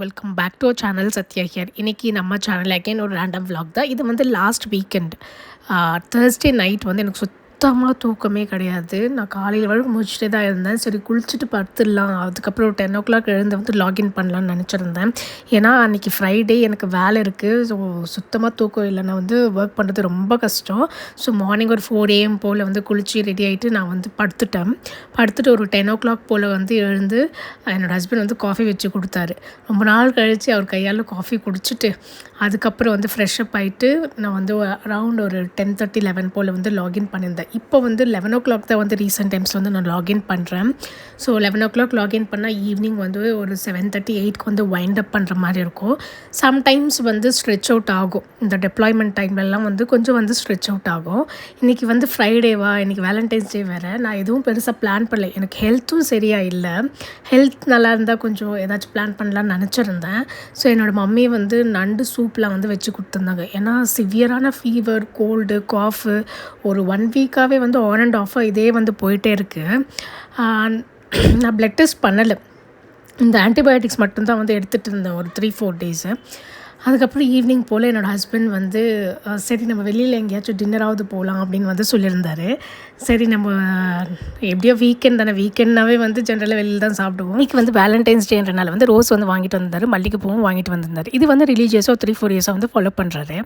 Welcome back to our channel Sathya here. இன்றைக்கி நம்ம channel again ஒரு ரேண்டம் vlog தான். இது வந்து லாஸ்ட் வீக்கெண்ட் தேர்ஸ்டே நைட் வந்து எனக்கு சுத்தமாக தூக்கமே கிடையாது. நான் காலையில் வரைக்கும் முடிச்சுட்டே தான் இருந்தேன். சரி குளிச்சுட்டு படுத்துடலாம், அதுக்கப்புறம் ஒரு 10 o'clock எழுந்து வந்து லாகின் பண்ணலான்னு நினச்சிருந்தேன். ஏன்னா அன்றைக்கி ஃப்ரைடே எனக்கு வேலை இருக்குது. ஸோ சுத்தமாக தூக்கம் இல்லை, நான் வந்து ஒர்க் பண்ணுறது ரொம்ப கஷ்டம். ஸோ மார்னிங் ஒரு 4 AM போல் வந்து குளித்து ரெடி ஆகிட்டு நான் வந்து படுத்துட்டு ஒரு 10 o'clock போல் வந்து எழுந்து என்னோடய ஹஸ்பண்ட் வந்து காஃபி வச்சு கொடுத்தாரு. ரொம்ப நாள் கழித்து அவர் கையால் காஃபி குடிச்சிட்டு அதுக்கப்புறம் வந்து ஃப்ரெஷ்அப் ஆகிட்டு நான் வந்து அரவுண்ட் ஒரு 10:30 11 போல் வந்து லாகின் பண்ணியிருந்தேன். இப்போ வந்து 11 o'clock தான் வந்து ரீசெண்ட் டைம்ஸில் வந்து நான் லாகின் பண்ணுறேன். ஸோ 11 o'clock லாகின் பண்ணால் ஈவினிங் வந்து ஒரு 7:30 8க்கு வந்து வைண்ட் அப் பண்ணுற மாதிரி இருக்கும். சம்டைம்ஸ் வந்து ஸ்ட்ரெச் அவுட் ஆகும். இந்த டெப்ளாய்மெண்ட் டைம்லலாம் வந்து கொஞ்சம் வந்து ஸ்ட்ரெச் அவுட் ஆகும். இன்றைக்கி வந்து ஃப்ரைடேவா, இன்றைக்கி வேலண்டைன்ஸ் டே வேறு. நான் எதுவும் பெருசாக பிளான் பண்ணல. எனக்கு ஹெல்த்தும் சரியாக இல்லை. ஹெல்த் நல்லா இருந்தால் கொஞ்சம் ஏதாச்சும் பிளான் பண்ணலான்னு நினச்சிருந்தேன். ஸோ என்னோடய மம்மி வந்து நண்டு சூப்லாம் வந்து வச்சு கொடுத்துருந்தாங்க. ஏன்னா சிவியரான ஃபீவர், கோல்டு, காஃபு ஒரு 1 வீக்காகவே வந்து ஆன் அண்ட் ஆஃபாக இதே வந்து போயிட்டே இருக்குது. நான் பிளட் டெஸ்ட் பண்ணலை, இந்த ஆன்டிபயோட்டிக்ஸ் மட்டும்தான் வந்து எடுத்துகிட்டு இருந்தேன் ஒரு 3-4 டேஸு. அதுக்கப்புறம் ஈவினிங் போல் என்னோடய ஹஸ்பண்ட் வந்து சரி நம்ம வெளியில் எங்கேயாச்சும் டின்னராவது போகலாம் அப்படின்னு வந்து சொல்லியிருந்தார். சரி நம்ம எப்படியோ வீக்கெண்ட் தானே, வீக்கெண்ட்னாவே வந்து ஜென்ரலாக வெளியில் தான் சாப்பிடுவோம். இன்றைக்கி வந்து வேலண்டைன்ஸ் டேன்றனால வந்து ரோஸ் வந்து வாங்கிட்டு வந்தார், மல்லிகைப்பூவும் வாங்கிட்டு வந்திருந்தார். இது வந்து ரிலீஜியஸாக 3-4 இயர்ஸாக வந்து ஃபாலோ பண்ணுறாரு.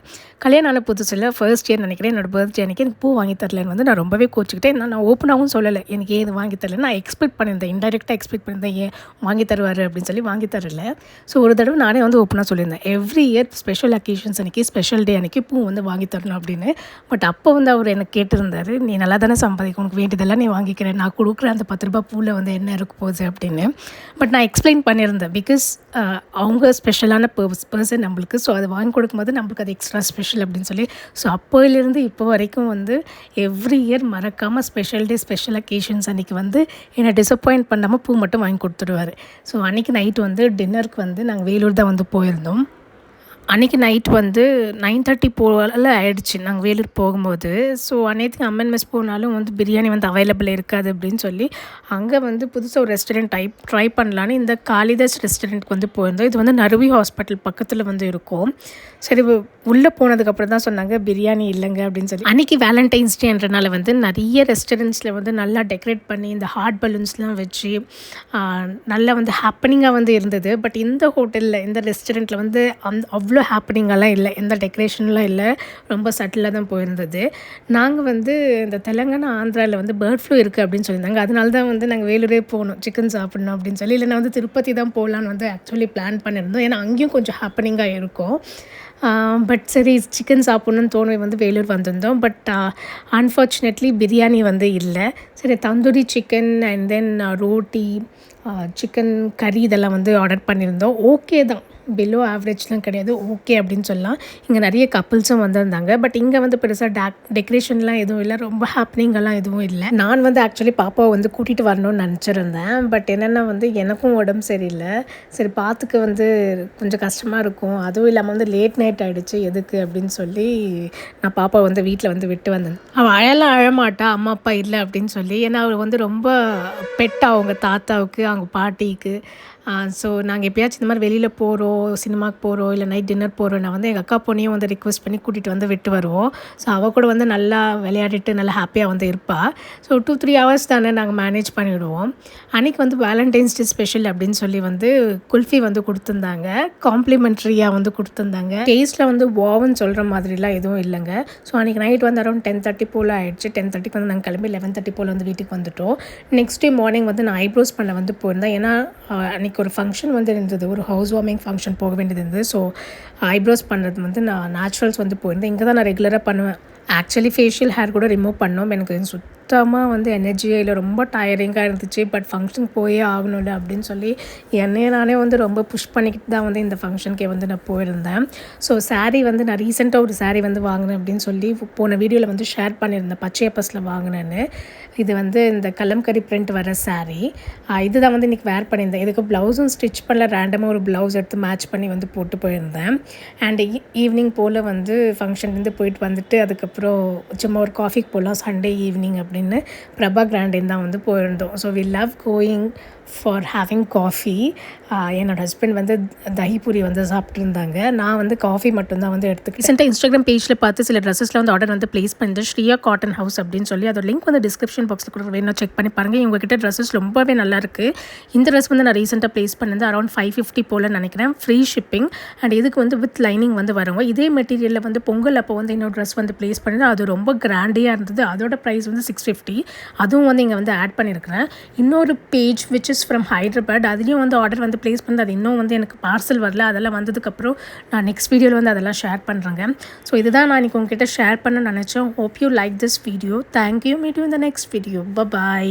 கல்யாணம் ஆன புதுசில் ஃபர்ஸ்ட் இயர் நினைக்கிறேன், என்னோடய பர்த்டே அன்றைக்கி எனக்கு பூ வாங்கி தரலன்னு வந்து நான் ரொம்பவே கோச்சிக்கிட்டேன். நான் ஓப்பனாகவும் சொல்லலை எனக்கு ஏது வாங்கி தரல. நான் எக்ஸ்பெக்ட் பண்ணியிருந்தேன், இன்டெரக்டாக எக்ஸ்பெக்ட் பண்ணியிருந்தேன் ஏன் வாங்கி தருவார் அப்படின்னு சொல்லி வாங்கி தரல. ஸோ ஒரு தடவை நானே வந்து ஓப்பனாக சொல்லியிருந்தேன், எவ்ரி இயர் ஸ்பெஷல் அக்கேஷன்ஸ் அன்றைக்கி, ஸ்பெஷல் டே அன்றைக்கி பூ வந்து வாங்கி தரணும் அப்படின்னு. பட் அப்போ வந்து அவர் எனக்கு கேட்டிருந்தார், நீ நல்லா தானே சம்பாதிக்க, உனக்கு வேண்டியதெல்லாம் நீ வாங்கிக்கிறேன், நான் கொடுக்குற அந்த 10 ரூபா பூவில் வந்து என்ன இருக்க போகுது அப்படின்னு. பட் நான் எக்ஸ்பிளைன் பண்ணியிருந்தேன், பிகாஸ் அவங்க ஸ்பெஷலான பர்சன் நம்மளுக்கு. ஸோ அது வாங்கி கொடுக்கும்போது நம்மளுக்கு அது எக்ஸ்ட்ரா ஸ்பெஷல் அப்படின்னு சொல்லி. ஸோ அப்போயிலேருந்து இப்போ வரைக்கும் வந்து எவ்ரி இயர் மறக்காமல் ஸ்பெஷல் டே, ஸ்பெஷல் அக்கேஷன்ஸ் அன்றைக்கி வந்து என்னை டிசப்பாயிண்ட் பண்ணாமல் பூ மட்டும் வாங்கி கொடுத்துடுவார். ஸோ அன்றைக்கி நைட்டு வந்து டின்னருக்கு வந்து நாங்கள் வேலூர் தான் வந்து போயிருந்தோம். அன்றைக்கி நைட் வந்து 9:30 போல் ஆகிடுச்சு நாங்கள் வேலூர் போகும்போது. ஸோ அன்றைக்கு அம்மன் மெஸ் போனாலும் வந்து பிரியாணி வந்து அவைலபிள் இருக்காது அப்படின்னு சொல்லி அங்கே வந்து புதுசாக ஒரு ரெஸ்டாரண்ட் ட்ரை பண்ணலான்னு இந்த காளிதாஸ் ரெஸ்டாரண்ட்க்கு வந்து போயிருந்தோம். இது வந்து நறுவி ஹாஸ்பிட்டல் பக்கத்தில் வந்து இருக்கும். சரி உள்ளே போனதுக்கப்புறம் தான் சொன்னாங்க பிரியாணி இல்லைங்க அப்படின்னு சொல்லி. அன்றைக்கி வேலண்டைன்ஸ் டேன்றனால வந்து நிறைய ரெஸ்டாரண்ட்ஸில் வந்து நல்லா டெக்கரேட் பண்ணி இந்த ஹார்ட் பலூன்ஸ்லாம் வச்சு நல்லா வந்து ஹாப்பனிங்காக வந்து இருந்தது. பட் இந்த ஹோட்டலில், இந்த ரெஸ்டாரண்ட்டில் வந்து அவ்வளோ ஹாப்பனிங்கெல்லாம் இல்லை, எந்த டெக்கரேஷன்லாம் இல்லை, ரொம்ப சட்டிலாக தான் போயிருந்தது. நாங்கள் வந்து இந்த தெலுங்கானா, ஆந்திராவில் வந்து பேர்ட் ஃப்ளூ இருக்குது அப்படின்னு சொல்லியிருந்தாங்க. அதனால தான் வந்து நாங்கள் வேலூரே போகணும் சிக்கன் சாப்பிட்ணும் அப்படின்னு சொல்லி. இல்லைனா வந்து திருப்பதி தான் போகலான்னு வந்து ஆக்சுவலி பிளான் பண்ணியிருந்தோம். ஏன்னா அங்கேயும் கொஞ்சம் ஹாப்பனிங்காக இருக்கும். பட் சரி சிக்கன் சாப்பிட்ணுன்னு தோணி வந்து வேலூர் வந்திருந்தோம். பட் அன்ஃபார்ச்சுனேட்லி பிரியாணி வந்து இல்லை. சரி tandoori chicken and then roti, chicken கறி இதெல்லாம் வந்து ஆர்டர் பண்ணியிருந்தோம். ஓகே தான், பிலோ ஆவரேஜ்லாம் கிடையாது, ஓகே அப்படின்னு சொல்லலாம். இங்கே நிறைய கப்புள்ஸும் வந்திருந்தாங்க. பட் இங்கே வந்து பெருசாக டெக்கரேஷன்லாம் எதுவும் இல்லை, ரொம்ப ஹாப்பனிங்கெல்லாம் எதுவும் இல்லை. நான் வந்து ஆக்சுவலி பாப்பாவை வந்து கூட்டிகிட்டு வரணும்னு நினச்சிருந்தேன். பட் என்னென்னா வந்து எனக்கும் உடம்பு சரியில்லை. சரி பார்த்துக்க வந்து கொஞ்சம் கஷ்டமாக இருக்கும், அதுவும் இல்லாமல் வந்து லேட் நைட் ஆகிடுச்சு, எதுக்கு அப்படின்னு சொல்லி நான் பாப்பாவை வந்து வீட்டில் வந்து விட்டு வந்தேன். அவள் அழமாட்டா அம்மா அப்பா இல்லை அப்படின்னு சொல்லி. ஏன்னா அவள் வந்து ரொம்ப பெட்டாக அவங்க தாத்தாவுக்கு, அவங்க பாட்டிக்கு. ஸோ நாங்கள் எப்போயாச்சும் இந்த மாதிரி வெளியில் போகிறோம், சினிமாவுக்கு போகிறோம், இல்லை நைட் டின்னர் போகிறோம், நான் வந்து எங்கள் அக்கா பொண்ணையும் வந்து ரிக்வெஸ்ட் பண்ணி கூட்டிகிட்டு வந்து விட்டு வருவோம். ஸோ அவள் கூட வந்து நல்லா விளையாடிட்டு நல்லா ஹாப்பியாக வந்து இருப்பாள். ஸோ 2-3 ஹவர்ஸ் தானே நாங்கள் மேனேஜ் பண்ணிவிடுவோம். அன்றைக்கி வந்து வேலண்டைன்ஸ் டே ஸ்பெஷல் அப்படின்னு சொல்லி வந்து குல்ஃபி வந்து கொடுத்துருந்தாங்க, காம்ப்ளிமெண்ட்ரியாக வந்து கொடுத்துருந்தாங்க. டேஸ்ட்டில் வந்து வாவுன்னு சொல்கிற மாதிரிலாம் எதுவும் இல்லைங்க. ஸோ அன்றைக்கி நைட் வந்து அரௌண்ட் 10:30 போல் ஆகிடுச்சு. 10:30க்கு வந்து நாங்கள் கிளம்பி 11:30 போல் வந்து வீட்டுக்கு வந்துவிட்டோம். நெக்ஸ்ட் டே மார்னிங் வந்து நான் ஐப்ரோஸ் பண்ண வந்து போயிருந்தேன். ஏன்னா அன்றைக்கி ஒரு ஃபங்க்ஷன் வந்து இருந்தது, ஒரு ஹவுஸ் வார்மிங் ஃபங்க்ஷன் போக வேண்டியது இருந்தது. ஸோ ஐப்ரோஸ் பண்ணுறது வந்து நான் நேச்சுரல்ஸ் வந்து போயிருந்தேன். இங்கே தான் நான் ரெகுலராக பண்ணுவேன். ஆக்சுவலி ஃபேஷியல் ஹேர் கூட ரிமூவ் பண்ணோம். எனக்கு சுத்தமாக வந்து எனர்ஜியே இல்லை, ரொம்ப டயரிங்காக இருந்துச்சு. பட் ஃபங்க்ஷனுக்கு போயே ஆகணும்ல அப்படின்னு சொல்லி என்னையே நானே வந்து ரொம்ப புஷ் பண்ணிக்கிட்டு தான் வந்து இந்த ஃபங்க்ஷனுக்கே வந்து நான் போயிருந்தேன். ஸோ சாரீ வந்து நான் ரீசெண்டாக ஒரு சாரீ வந்து வாங்கினேன் அப்படின்னு சொல்லி போன வீடியோவில் வந்து ஷேர் பண்ணியிருந்தேன், பச்சையப்பஸில் வாங்கினேன்னு. இது வந்து இந்த கலம்கரி பிரிண்ட் வர சாரீ. இதுதான் வந்து இன்றைக்கி வேர் பண்ணியிருந்தேன். இதுக்கு ப்ளவுஸும் ஸ்டிச் பண்ணல, ரேண்டமாக ஒரு ப்ளவுஸ் எடுத்து மேட்ச் பண்ணி வந்து போட்டு போயிருந்தேன். அண்ட் ஈவினிங் போல் வந்து ஃபங்க்ஷன்லேருந்து போயிட்டு வந்துட்டு அதுக்கப்புறம் சும்மா ஒரு காஃபிக்கு போகலாம் சண்டே ஈவினிங் அப்படின்னு பிரபா கிராண்டின் தான் வந்து போயிருந்தோம். So we love going for having coffee. என்னோடய ஹஸ்பண்ட் வந்து தஹி பூரி வந்து சாப்பிட்ருந்தாங்க. நான் வந்து காஃபி மட்டும்தான் வந்து எடுத்துக்கிட்டேன். ரீசெண்டாக இன்ஸ்டாகிராம் பேஜில் பார்த்து சில ட்ரெஸ்ஸஸில் வந்து ஆர்டர் வந்து ப்ளேஸ் பண்ணிட்டு ஸ்ரீயா காட்டன் ஹவுஸ் அப்படின்னு சொல்லி அதோட லிங்க் வந்து டிஸ்கிரிப்ஷன் பாக்ஸில் கூட வேணும், செக் பண்ணி பாருங்கள். இவங்ககிட்ட ட்ரெஸ்ஸஸ் ரொம்பவே நல்லாயிருக்கு. இந்த ட்ரெஸ் வந்து நான் ரீசெண்டாக ப்ளேஸ் பண்ணது அரௌண்ட் 550 போல் நினைக்கிறேன். ஃப்ரீ ஷிப்பிங் அண்ட் இதுக்கு வந்து வித் லைனிங் வந்து வருங்க. இதே மெட்டீரியலில் வந்து பொங்கல் அப்போ வந்து இன்னொரு ட்ரெஸ் வந்து ப்ளேஸ் பண்ணிட்டு அது ரொம்ப கிராண்டியாக இருந்தது. அதோட ப்ரைஸ் வந்து 650. அதுவும் வந்து இங்கே வந்து ஆட் பண்ணியிருக்கிறேன். இன்னொரு page which is from Hyderabad, அதுலேயும் வந்து ஆர்டர் வந்து ப்ளேஸ் பண்ணது. அது இன்னும் வந்து எனக்கு பார்சல் வரல. அதெல்லாம் வந்ததுக்கப்புறம் நான் நெக்ஸ்ட் வீடியோவில் வந்து அதெல்லாம் ஷேர் பண்ணுறேங்க. ஸோ இதுதான் நான் இன்றைக்கி உங்ககிட்ட ஷேர் பண்ண நினச்சேன். Hope you like this video. Thank you. Meet you in the next video. By.